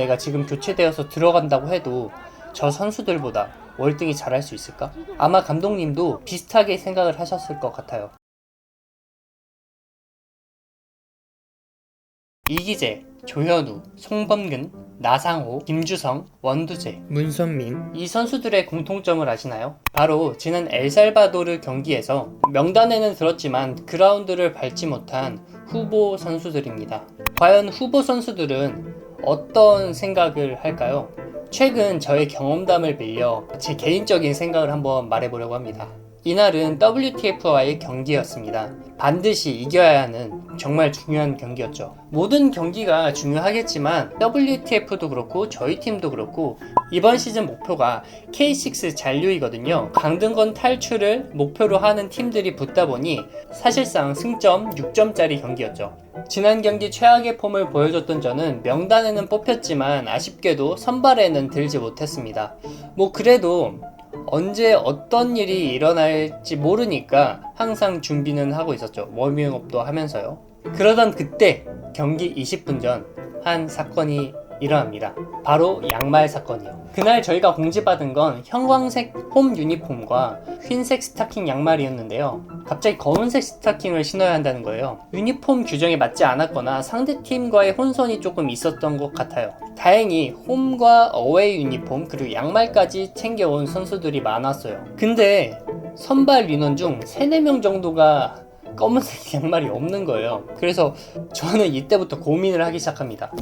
내가 지금 교체되어서 들어간다고 해도 저 선수들보다 월등히 잘할 수 있을까? 아마 감독님도 비슷하게 생각을 하셨을 것 같아요. 이기재, 조현우, 송범근, 나상호, 김주성, 원두재, 문선민, 이 선수들의 공통점을 아시나요? 바로 지난 엘살바도르 경기에서 명단에는 들었지만 그라운드를 밟지 못한 후보 선수들입니다. 과연 후보 선수들은 어떤 생각을 할까요? 최근 저의 경험담을 빌려 제 개인적인 생각을 한번 말해보려고 합니다. 이날은 WTF와의 경기였습니다. 반드시 이겨야 하는 정말 중요한 경기였죠. 모든 경기가 중요하겠지만 WTF도 그렇고 저희 팀도 그렇고 이번 시즌 목표가 K6 잔류이거든요. 강등권 탈출을 목표로 하는 팀들이 붙다 보니 사실상 승점 6점짜리 경기였죠. 지난 경기 최악의 폼을 보여줬던 저는 명단에는 뽑혔지만 아쉽게도 선발에는 들지 못했습니다. 그래도 언제 어떤 일이 일어날지 모르니까 항상 준비는 하고 있었죠. 워밍업도 하면서요. 그러던 그때 경기 20분 전 한 사건이 일어납니다. 바로 양말 사건이요. 그날 저희가 공지받은 건 형광색 홈 유니폼과 흰색 스타킹 양말이었는데요. 갑자기 검은색 스타킹을 신어야 한다는 거예요. 유니폼 규정에 맞지 않았거나 상대팀과의 혼선이 조금 있었던 것 같아요. 다행히 홈과 어웨이 유니폼 그리고 양말까지 챙겨온 선수들이 많았어요. 근데 선발 인원 중 3-4명 정도가 검은색 양말이 없는 거예요. 그래서 저는 이때부터 고민을 하기 시작합니다.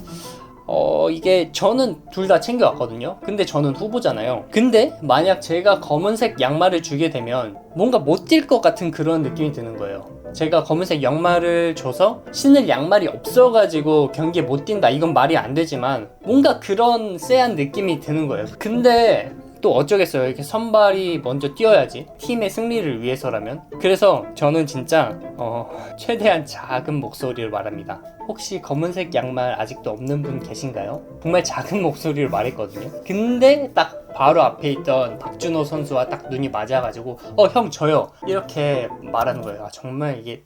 이게 저는 둘 다 챙겨왔거든요. 근데 저는 후보잖아요. 근데 만약 제가 검은색 양말을 주게 되면 뭔가 못 뛸 것 같은 그런 느낌이 드는 거예요. 제가 검은색 양말을 줘서 신을 양말이 없어가지고 경기에 못 뛴다, 이건 말이 안 되지만 뭔가 그런 쎄한 느낌이 드는 거예요. 근데 또 어쩌겠어요. 이렇게 선발이 먼저 뛰어야지, 팀의 승리를 위해서라면. 그래서 저는 진짜 최대한 작은 목소리로 말합니다. 혹시 검은색 양말 아직도 없는 분 계신가요? 정말 작은 목소리로 말했거든요. 근데 딱 바로 앞에 있던 박준호 선수와 딱 눈이 맞아가지고 형 저요, 이렇게 말하는 거예요. 정말 이게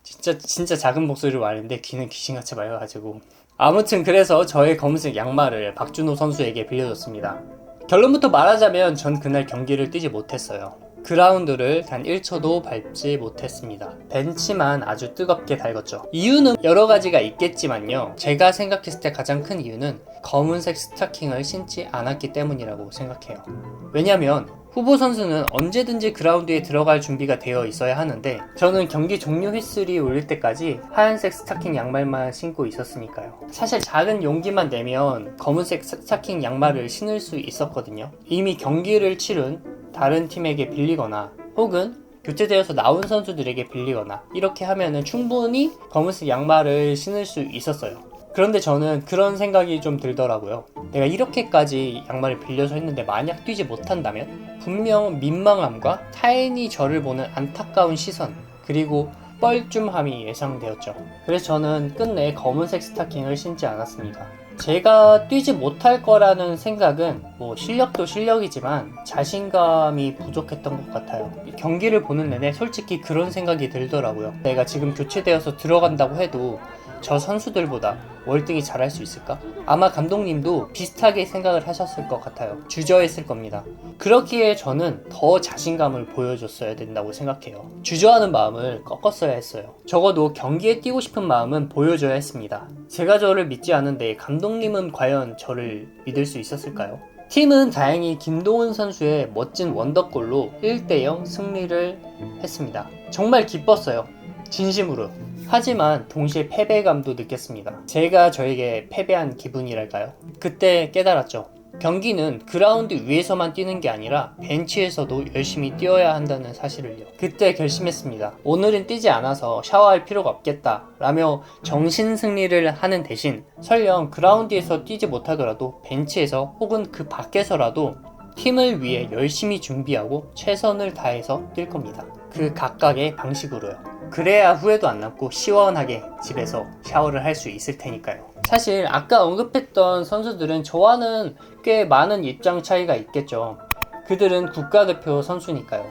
진짜 작은 목소리로 말했는데 귀는 귀신같이 맑아가지고. 아무튼 그래서 저의 검은색 양말을 박준호 선수에게 빌려줬습니다. 결론부터 말하자면 전 그날 경기를 뛰지 못했어요. 그라운드를 단 1초도 밟지 못했습니다. 벤치만 아주 뜨겁게 달궜죠. 이유는 여러 가지가 있겠지만요, 제가 생각했을 때 가장 큰 이유는 검은색 스타킹을 신지 않았기 때문이라고 생각해요. 왜냐면 후보 선수는 언제든지 그라운드에 들어갈 준비가 되어 있어야 하는데 저는 경기 종료 휘슬이 울릴 때까지 하얀색 스타킹 양말만 신고 있었으니까요. 사실 작은 용기만 내면 검은색 스타킹 양말을 신을 수 있었거든요. 이미 경기를 치른 다른 팀에게 빌리거나 혹은 교체되어서 나온 선수들에게 빌리거나 이렇게 하면은 충분히 검은색 양말을 신을 수 있었어요. 그런데 저는 그런 생각이 좀 들더라고요. 내가 이렇게까지 양말을 빌려서 했는데 만약 뛰지 못한다면 분명 민망함과 타인이 저를 보는 안타까운 시선, 그리고 뻘쭘함이 예상되었죠. 그래서 저는 끝내 검은색 스타킹을 신지 않았습니다. 제가 뛰지 못할 거라는 생각은 실력도 실력이지만 자신감이 부족했던 것 같아요. 경기를 보는 내내 솔직히 그런 생각이 들더라고요. 내가 지금 교체되어서 들어간다고 해도 저 선수들보다 월등히 잘할 수 있을까? 아마 감독님도 비슷하게 생각을 하셨을 것 같아요. 주저했을 겁니다. 그렇기에 저는 더 자신감을 보여줬어야 된다고 생각해요. 주저하는 마음을 꺾었어야 했어요. 적어도 경기에 뛰고 싶은 마음은 보여줘야 했습니다. 제가 저를 믿지 않은데 감독님은 과연 저를 믿을 수 있었을까요? 팀은 다행히 김도훈 선수의 멋진 원더골로 1-0 승리를 했습니다. 정말 기뻤어요. 진심으로. 하지만 동시에 패배감도 느꼈습니다. 제가 저에게 패배한 기분이랄까요? 그때 깨달았죠. 경기는 그라운드 위에서만 뛰는 게 아니라 벤치에서도 열심히 뛰어야 한다는 사실을요. 그때 결심했습니다. 오늘은 뛰지 않아서 샤워할 필요가 없겠다 라며 정신 승리를 하는 대신 설령 그라운드에서 뛰지 못하더라도 벤치에서 혹은 그 밖에서라도 팀을 위해 열심히 준비하고 최선을 다해서 뛸 겁니다. 그 각각의 방식으로요. 그래야 후회도 안 남고 시원하게 집에서 샤워를 할 수 있을 테니까요. 사실 아까 언급했던 선수들은 저와는 꽤 많은 입장 차이가 있겠죠. 그들은 국가대표 선수니까요.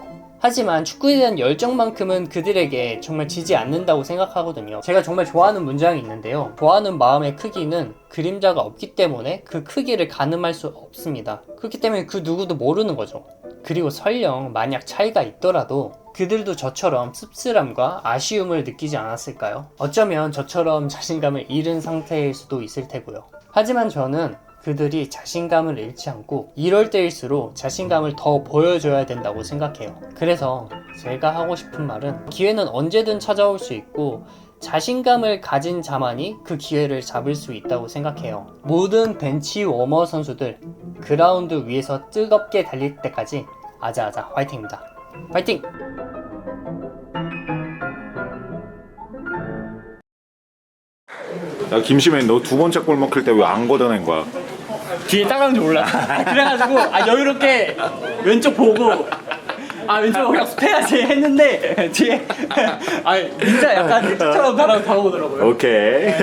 하지만 축구에 대한 열정만큼은 그들에게 정말 지지 않는다고 생각하거든요. 제가 정말 좋아하는 문장이 있는데요. 좋아하는 마음의 크기는 그림자가 없기 때문에 그 크기를 가늠할 수 없습니다. 그렇기 때문에 그 누구도 모르는 거죠. 그리고 설령 만약 차이가 있더라도 그들도 저처럼 씁쓸함과 아쉬움을 느끼지 않았을까요? 어쩌면 저처럼 자신감을 잃은 상태일 수도 있을 테고요. 하지만 저는 그들이 자신감을 잃지 않고 이럴 때일수록 자신감을 더 보여줘야 된다고 생각해요. 그래서 제가 하고 싶은 말은 기회는 언제든 찾아올 수 있고 자신감을 가진 자만이 그 기회를 잡을 수 있다고 생각해요. 모든 벤치 워머 선수들 그라운드 위에서 뜨겁게 달릴 때까지 아자아자 화이팅입니다. 화이팅! 야, 김시민, 너 두 번째 골 먹힐 때 왜 안 걷어낸 거야? 뒤에 따라온 줄 몰라. 그래가지고 여유롭게 왼쪽 보고 왼쪽 보고 연습해야지 했는데 뒤에 진짜 약간 틱톡처럼 바라보더라고요. 오케이.